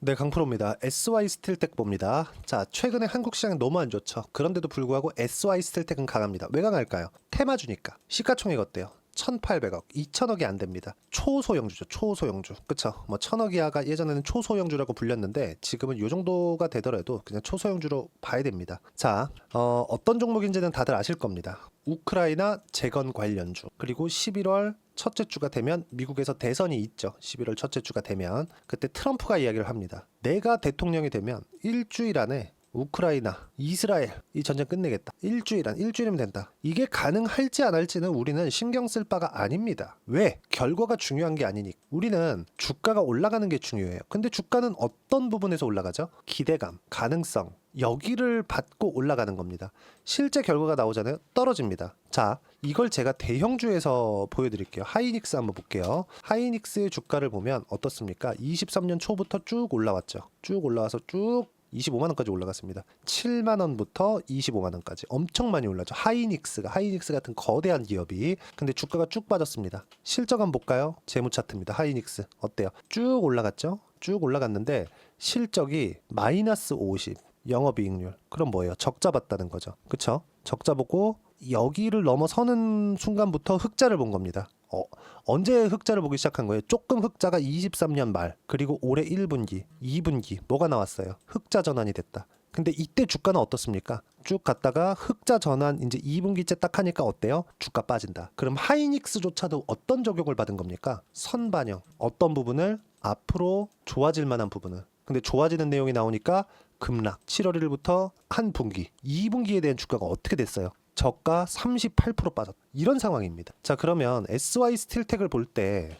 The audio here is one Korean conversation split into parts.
네, 강프로입니다. SY 스틸텍 봅니다. 자, 최근에 한국 시장이 너무 안 좋죠. 그런데도 불구하고 SY 스틸텍은 강합니다. 왜 강할까요? 테마주니까. 시가총액 어때요? 1,800억, 2,000억이 안 됩니다. 초소형주죠. 초소형주. 그쵸? 뭐 1,000억 이하가 예전에는 초소형주라고 불렸는데 지금은 이 정도가 되더라도 그냥 초소형주로 봐야 됩니다. 자, 어떤 종목인지는 다들 아실 겁니다. 우크라이나 재건 관련주. 그리고 11월 첫째 주가 되면 미국에서 대선이 있죠. 11월 첫째 주가 되면 그때 트럼프가 이야기를 합니다. 내가 대통령이 되면 일주일 안에 우크라이나, 이스라엘 이 전쟁 끝내겠다. 일주일이면 된다. 이게 가능할지 안 할지는 우리는 신경 쓸 바가 아닙니다. 왜? 결과가 중요한 게 아니니까. 우리는 주가가 올라가는 게 중요해요. 근데 주가는 어떤 부분에서 올라가죠? 기대감, 가능성, 여기를 받고 올라가는 겁니다. 실제 결과가 나오잖아요. 떨어집니다. 자, 이걸 제가 대형주에서 보여드릴게요. 하이닉스 한번 볼게요. 하이닉스의 주가를 보면 어떻습니까? 23년 초부터 쭉 올라왔죠. 쭉 올라와서 쭉 25만원까지 올라갔습니다. 7만원부터 25만원까지 엄청 많이 올랐죠. 하이닉스 같은 거대한 기업이. 근데 주가가 쭉 빠졌습니다. 실적 한번 볼까요? 재무 차트입니다. 하이닉스 어때요? 쭉 올라갔죠. 쭉 올라갔는데 실적이 마이너스 50, 영업이익률. 그럼 뭐예요? 적자 봤다는 거죠. 그쵸? 적자 보고 여기를 넘어서는 순간부터 흑자를 본 겁니다. 언제 흑자를 보기 시작한 거예요? 조금 흑자가 23년 말, 그리고 올해 1분기, 2분기 뭐가 나왔어요? 흑자 전환이 됐다. 근데 이때 주가는 어떻습니까? 쭉 갔다가 흑자 전환 이제 2분기째 딱 하니까 어때요? 주가 빠진다. 그럼 하이닉스조차도 어떤 적용을 받은 겁니까? 선반영. 어떤 부분을? 앞으로 좋아질 만한 부분을. 근데 좋아지는 내용이 나오니까 급락. 7월 1일부터 한 분기, 2분기에 대한 주가가 어떻게 됐어요? 저가 38% 빠졌다. 이런 상황입니다. 자, 그러면 SY 스틸텍을 볼 때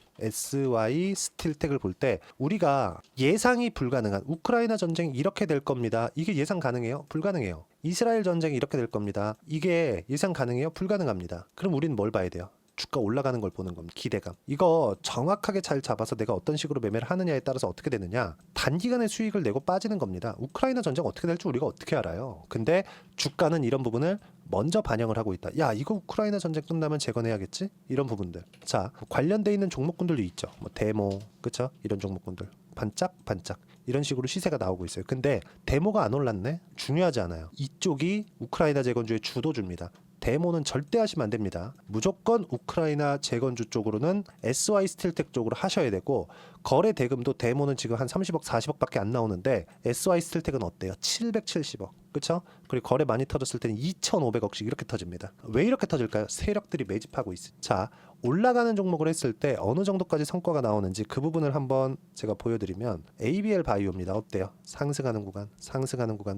우리가 예상이 불가능한 우크라이나 전쟁이 이렇게 될 겁니다. 이게 예상 가능해요? 불가능해요. 이스라엘 전쟁이 이렇게 될 겁니다. 이게 예상 가능해요? 불가능합니다. 그럼 우리는 뭘 봐야 돼요? 주가 올라가는 걸 보는 겁니다. 기대감. 이거 정확하게 잘 잡아서 내가 어떤 식으로 매매를 하느냐에 따라서 어떻게 되느냐. 단기간에 수익을 내고 빠지는 겁니다. 우크라이나 전쟁 어떻게 될지 우리가 어떻게 알아요. 근데 주가는 이런 부분을 먼저 반영을 하고 있다. 야, 이거 우크라이나 전쟁 끝나면 재건해야겠지? 이런 부분들. 자, 관련돼 있는 종목군들도 있죠. 뭐 데모, 그쵸? 이런 종목군들. 반짝반짝 이런 식으로 시세가 나오고 있어요. 근데 데모가 안 올랐네? 중요하지 않아요. 이쪽이 우크라이나 재건주의 주도주입니다. 데모는 절대 하시면 안 됩니다. 무조건 우크라이나 재건주 쪽으로는 SY 스틸텍 쪽으로 하셔야 되고, 거래 대금도 데모는 지금 한 30억 40억밖에 안 나오는데 SY 스틸텍은 어때요? 770억. 그렇죠? 그리고 거래 많이 터졌을 때는 2,500억씩 이렇게 터집니다. 왜 이렇게 터질까요? 세력들이 매집하고 있어요. 자, 올라가는 종목을 했을 때 어느 정도까지 성과가 나오는지 그 부분을 한번 제가 보여드리면 ABL 바이오입니다. 어때요? 상승하는 구간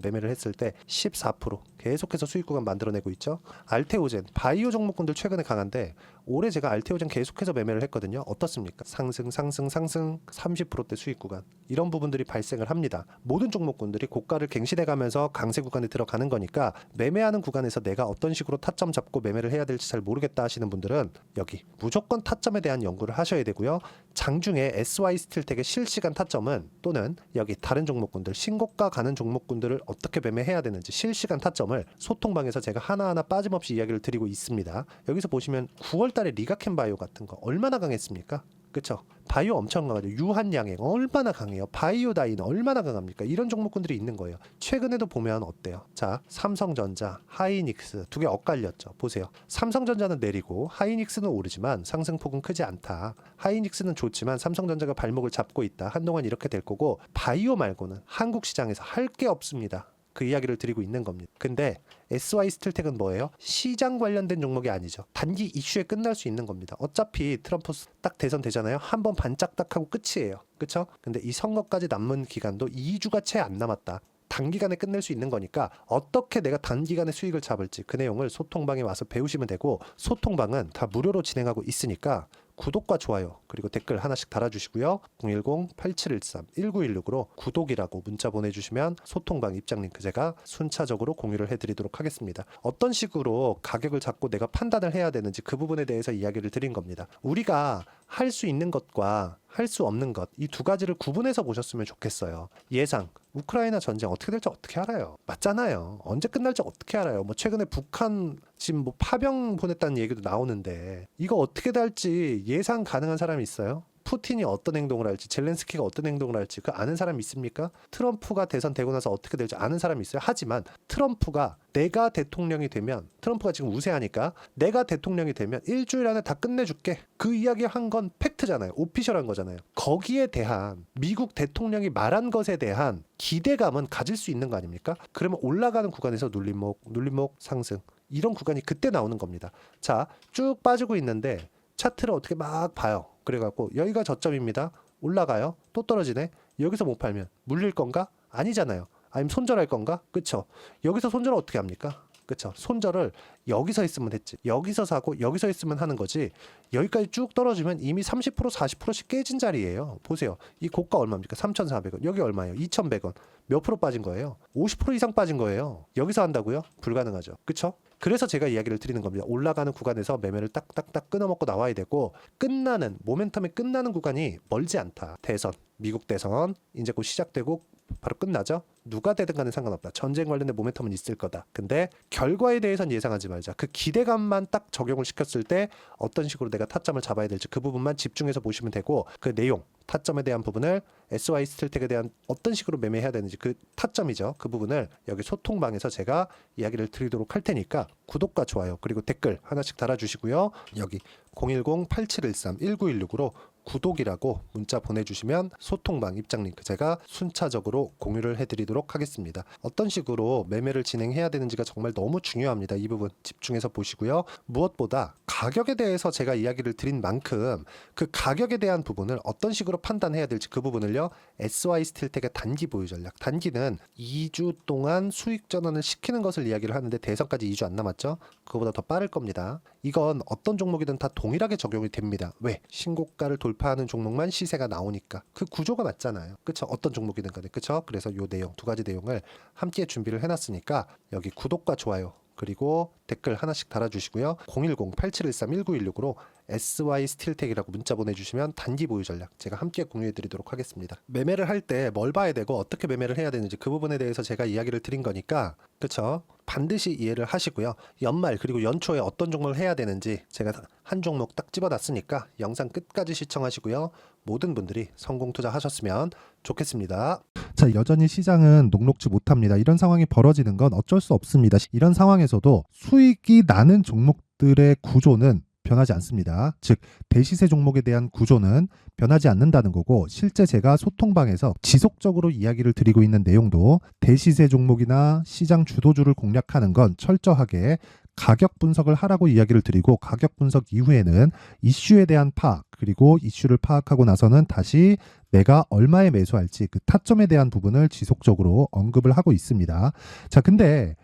매매를 했을 때 14% 계속해서 수익 구간 만들어내고 있죠. 알테오젠, 바이오 종목군들 최근에 강한데 올해 제가 알테오젠 계속해서 매매를 했거든요. 어떻습니까? 상승 30%대 수익 구간, 이런 부분들이 발생을 합니다. 모든 종목군들이 고가를 갱신해가면서 강세 구간에 들어가는 거니까 매매하는 구간에서 내가 어떤 식으로 타점 잡고 매매를 해야 될지 잘 모르겠다 하시는 분들은 여기 무조건 타점에 대한 연구를 하셔야 되고요. 장중에 SY 스틸텍의 실시간 타점은, 또는 여기 다른 종목군들 신고가 가는 종목군들을 어떻게 매매해야 되는지 실시간 타점을 소통방에서 제가 하나하나 빠짐없이 이야기를 드리고 있습니다. 여기서 보시면 9월달에 리가켄 바이오 같은 거 얼마나 강했습니까? 그쵸? 바이오 엄청 강하죠. 유한양행 얼마나 강해요. 바이오다이는 얼마나 강합니까? 이런 종목군들이 있는 거예요. 최근에도 보면 어때요? 자, 삼성전자, 하이닉스 두 개 엇갈렸죠. 보세요. 삼성전자는 내리고 하이닉스는 오르지만 상승폭은 크지 않다. 하이닉스는 좋지만 삼성전자가 발목을 잡고 있다. 한동안 이렇게 될 거고, 바이오 말고는 한국 시장에서 할 게 없습니다. 그 이야기를 드리고 있는 겁니다. 근데 SY 스틸텍은 뭐예요? 시장 관련된 종목이 아니죠. 단기 이슈에 끝날 수 있는 겁니다. 어차피 트럼프 딱 대선 되잖아요. 한번 반짝딱 하고 끝이에요. 그쵸? 근데 이 선거까지 남은 기간도 2주가 채 안 남았다. 단기간에 끝낼 수 있는 거니까 어떻게 내가 단기간에 수익을 잡을지 그 내용을 소통방에 와서 배우시면 되고, 소통방은 다 무료로 진행하고 있으니까 구독과 좋아요 그리고 댓글 하나씩 달아주시고요. 010-8713-1916으로 구독이라고 문자 보내주시면 소통방 입장 링크 제가 순차적으로 공유를 해드리도록 하겠습니다. 어떤 식으로 가격을 잡고 내가 판단을 해야 되는지 그 부분에 대해서 이야기를 드린 겁니다. 우리가 할 수 있는 것과 할 수 없는 것, 이 두 가지를 구분해서 보셨으면 좋겠어요. 예상, 우크라이나 전쟁 어떻게 될지 어떻게 알아요? 맞잖아요. 언제 끝날지 어떻게 알아요? 뭐 최근에 북한 지금 뭐 파병 보냈다는 얘기도 나오는데 이거 어떻게 될지 예상 가능한 사람이 있어요? 푸틴이 어떤 행동을 할지, 젤렌스키가 어떤 행동을 할지 그 아는 사람 있습니까? 트럼프가 대선 되고 나서 어떻게 될지 아는 사람이 있어요. 하지만 트럼프가 내가 대통령이 되면, 트럼프가 지금 우세하니까 내가 대통령이 되면 일주일 안에 다 끝내줄게, 그 이야기 한 건 팩트잖아요. 오피셜한 거잖아요. 거기에 대한 미국 대통령이 말한 것에 대한 기대감은 가질 수 있는 거 아닙니까? 그러면 올라가는 구간에서 눌림목 상승, 이런 구간이 그때 나오는 겁니다. 자, 쭉 빠지고 있는데 차트를 어떻게 막 봐요. 그래갖고 여기가 저점입니다. 올라가요. 또 떨어지네. 여기서 못 팔면 물릴 건가? 아니잖아요. 아니면 손절할 건가? 그쵸? 여기서 손절을 어떻게 합니까? 그쵸? 손절을 여기서 했으면 했지. 여기서 사고 여기서 했으면 하는 거지. 여기까지 쭉 떨어지면 이미 30% 40%씩 깨진 자리예요. 보세요. 이 고가 얼마입니까? 3,400원. 여기 얼마예요? 2,100원. 몇 프로 빠진 거예요? 50% 이상 빠진 거예요. 여기서 한다고요? 불가능하죠. 그쵸? 그래서 제가 이야기를 드리는 겁니다. 올라가는 구간에서 매매를 딱딱딱 끊어먹고 나와야 되고, 모멘텀이 끝나는 구간이 멀지 않다. 대선, 미국 대선 이제 곧 시작되고 바로 끝나죠. 누가 되든 간에 상관없다. 전쟁 관련된 모멘텀은 있을 거다. 근데 결과에 대해서는 예상하지 말자. 그 기대감만 딱 적용을 시켰을 때 어떤 식으로 내가 타점을 잡아야 될지 그 부분만 집중해서 보시면 되고, 그 내용, 타점에 대한 부분을 SY 스틸텍에 대한 어떤 식으로 매매해야 되는지 그 타점이죠. 그 부분을 여기 소통방에서 제가 이야기를 드리도록 할 테니까 구독과 좋아요 그리고 댓글 하나씩 달아주시고요. 여기 010-8713-1916으로 구독이라고 문자 보내주시면 소통방 입장 링크 제가 순차적으로 공유를 해드리도록 하겠습니다. 어떤 식으로 매매를 진행해야 되는지가 정말 너무 중요합니다. 이 부분 집중해서 보시고요. 무엇보다 가격에 대해서 제가 이야기를 드린 만큼 그 가격에 대한 부분을 어떤 식으로 판단해야 될지 그 부분을요. SY 스틸텍의 단기 보유 전략. 단기는 2주 동안 수익 전환을 시키는 것을 이야기를 하는데 대선까지 2주 안 남았죠. 그거보다 더 빠를 겁니다. 이건 어떤 종목이든 다 동일하게 적용이 됩니다. 왜? 신고가를 돌파하는 종목만 시세가 나오니까. 그 구조가 맞잖아요. 그쵸? 어떤 종목이든 간에. 그쵸? 그래서 요 내용, 두 가지 내용을 함께 준비를 해놨으니까 여기 구독과 좋아요 그리고 댓글 하나씩 달아주시고요. 010-8713-1916으로 SY 스틸텍이라고 문자 보내주시면 단기 보유 전략 제가 함께 공유해드리도록 하겠습니다. 매매를 할 때 뭘 봐야 되고 어떻게 매매를 해야 되는지 그 부분에 대해서 제가 이야기를 드린 거니까, 그쵸? 반드시 이해를 하시고요. 연말 그리고 연초에 어떤 종목을 해야 되는지 제가 한 종목 딱 집어놨으니까 영상 끝까지 시청하시고요. 모든 분들이 성공 투자하셨으면 좋겠습니다. 자, 여전히 시장은 녹록지 못합니다. 이런 상황이 벌어지는 건 어쩔 수 없습니다. 이런 상황에서도 수익이 나는 종목들의 구조는 변하지 않습니다. 즉 대시세 종목에 대한 구조는 변하지 않는다는 거고, 실제 제가 소통방에서 지속적으로 이야기를 드리고 있는 내용도 대시세 종목이나 시장 주도주를 공략하는 건 철저하게 가격 분석을 하라고 이야기를 드리고, 가격 분석 이후에는 이슈에 대한 파악, 그리고 이슈를 파악하고 나서는 다시 내가 얼마에 매수할지 그 타점에 대한 부분을 지속적으로 언급을 하고 있습니다. 자, 근데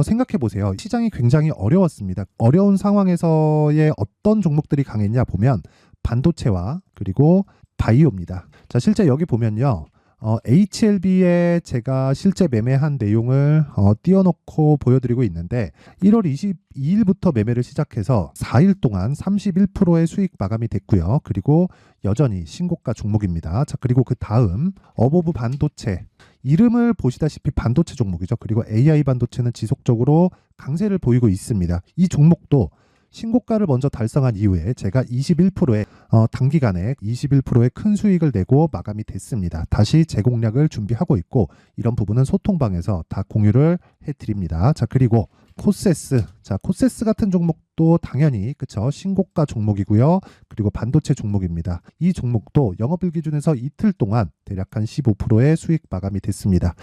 생각해 보세요. 시장이 굉장히 어려웠습니다. 어려운 상황에서의 어떤 종목들이 강했냐 보면 반도체와 그리고 바이오입니다. 자, 실제 여기 보면요. HLB에 제가 실제 매매한 내용을 띄워놓고 보여드리고 있는데 1월 22일부터 매매를 시작해서 4일 동안 31%의 수익 마감이 됐고요. 그리고 여전히 신고가 종목입니다. 자, 그리고 그 다음 어보브 반도체, 이름을 보시다시피 반도체 종목이죠. 그리고 AI 반도체는 지속적으로 강세를 보이고 있습니다. 이 종목도 신고가를 먼저 달성한 이후에 제가 21%의 단기간에 21%의 큰 수익을 내고 마감이 됐습니다. 다시 재공략을 준비하고 있고, 이런 부분은 소통방에서 다 공유를 해드립니다. 자, 그리고 코세스. 자, 코세스 같은 종목도 당연히 그쵸, 신고가 종목이고요. 그리고 반도체 종목입니다. 이 종목도 영업일 기준에서 이틀 동안 대략 한 15%의 수익 마감이 됐습니다.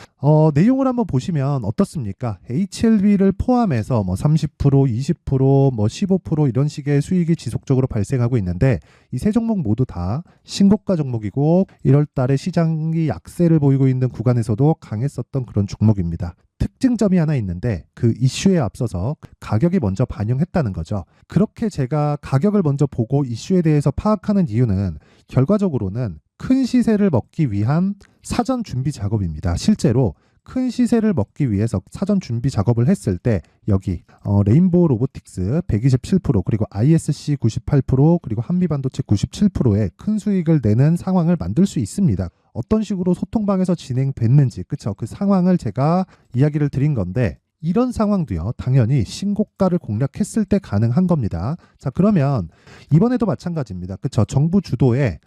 내용을 한번 보시면 어떻습니까? HLB를 포함해서 뭐 30%, 20%, 뭐 15% 이런 식의 수익이 지속적으로 발생하고 있는데, 이 세 종목 모두 다 신고가 종목이고 1월 달에 시장이 약세를 보이고 있는 구간에서도 강했었던 그런 종목입니다. 특징점이 하나 있는데 그 이슈에 앞서서 가격이 먼저 반영했다는 거죠. 그렇게 제가 가격을 먼저 보고 이슈에 대해서 파악하는 이유는 결과적으로는 큰 시세를 먹기 위한 사전 준비 작업입니다. 실제로 큰 시세를 먹기 위해서 사전 준비 작업을 했을 때 여기 레인보우 로보틱스 127%, 그리고 ISC 98%, 그리고 한미반도체 97%의 큰 수익을 내는 상황을 만들 수 있습니다. 어떤 식으로 소통방에서 진행됐는지, 그쵸? 그 상황을 제가 이야기를 드린 건데, 이런 상황도요, 당연히 신고가를 공략했을 때 가능한 겁니다. 자, 그러면 이번에도 마찬가지입니다. 그쵸? 정부 주도의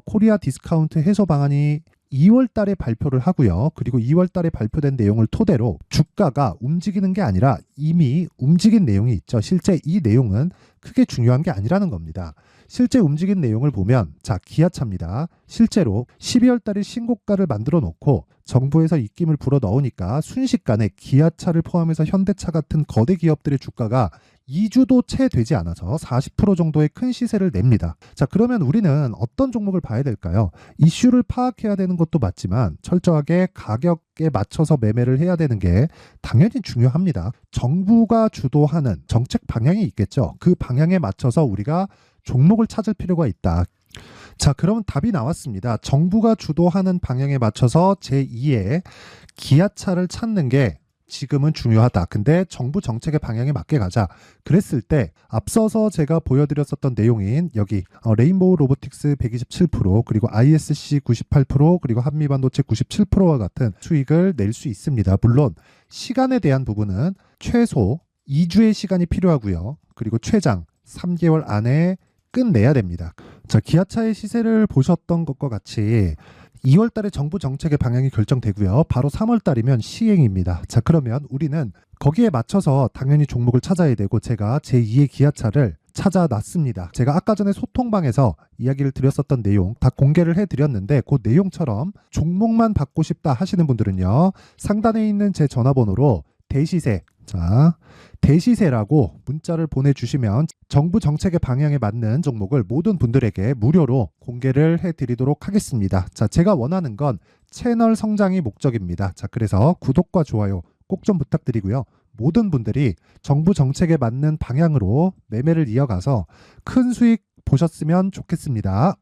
코리아 디스카운트 해소 방안이 2월 달에 발표를 하고요. 그리고 2월 달에 발표된 내용을 토대로 주가가 움직이는 게 아니라 이미 움직인 내용이 있죠. 실제 이 내용은 크게 중요한 게 아니라는 겁니다. 실제 움직인 내용을 보면 자, 기아차입니다. 실제로 12월 달에 신고가를 만들어 놓고 정부에서 입김을 불어 넣으니까 순식간에 기아차를 포함해서 현대차 같은 거대 기업들의 주가가 2주도 채 되지 않아서 40% 정도의 큰 시세를 냅니다. 자, 그러면 우리는 어떤 종목을 봐야 될까요? 이슈를 파악해야 되는 것도 맞지만 철저하게 가격에 맞춰서 매매를 해야 되는 게 당연히 중요합니다. 정부가 주도하는 정책 방향이 있겠죠. 그 방향에 맞춰서 우리가 종목을 찾을 필요가 있다. 자, 그러면 답이 나왔습니다. 정부가 주도하는 방향에 맞춰서 제2의 기아차를 찾는 게 지금은 중요하다. 근데 정부 정책의 방향에 맞게 가자. 그랬을 때 앞서서 제가 보여드렸었던 내용인 여기 레인보우 로보틱스 127% 그리고 ISC 98% 그리고 한미반도체 97%와 같은 수익을 낼 수 있습니다. 물론 시간에 대한 부분은 최소 2주의 시간이 필요하고요. 그리고 최장 3개월 안에 끝내야 됩니다. 자, 기아차의 시세를 보셨던 것과 같이 2월 달에 정부 정책의 방향이 결정되고요. 바로 3월 달이면 시행입니다. 자, 그러면 우리는 거기에 맞춰서 당연히 종목을 찾아야 되고 제가 제2의 기아차를 찾아놨습니다. 제가 아까 전에 소통방에서 이야기를 드렸었던 내용 다 공개를 해드렸는데 그 내용처럼 종목만 받고 싶다 하시는 분들은요. 상단에 있는 제 전화번호로 대시세, 자, 대시세라고 문자를 보내주시면 정부 정책의 방향에 맞는 종목을 모든 분들에게 무료로 공개를 해드리도록 하겠습니다. 자, 제가 원하는 건 채널 성장이 목적입니다. 자, 그래서 구독과 좋아요 꼭 좀 부탁드리고요. 모든 분들이 정부 정책에 맞는 방향으로 매매를 이어가서 큰 수익 보셨으면 좋겠습니다.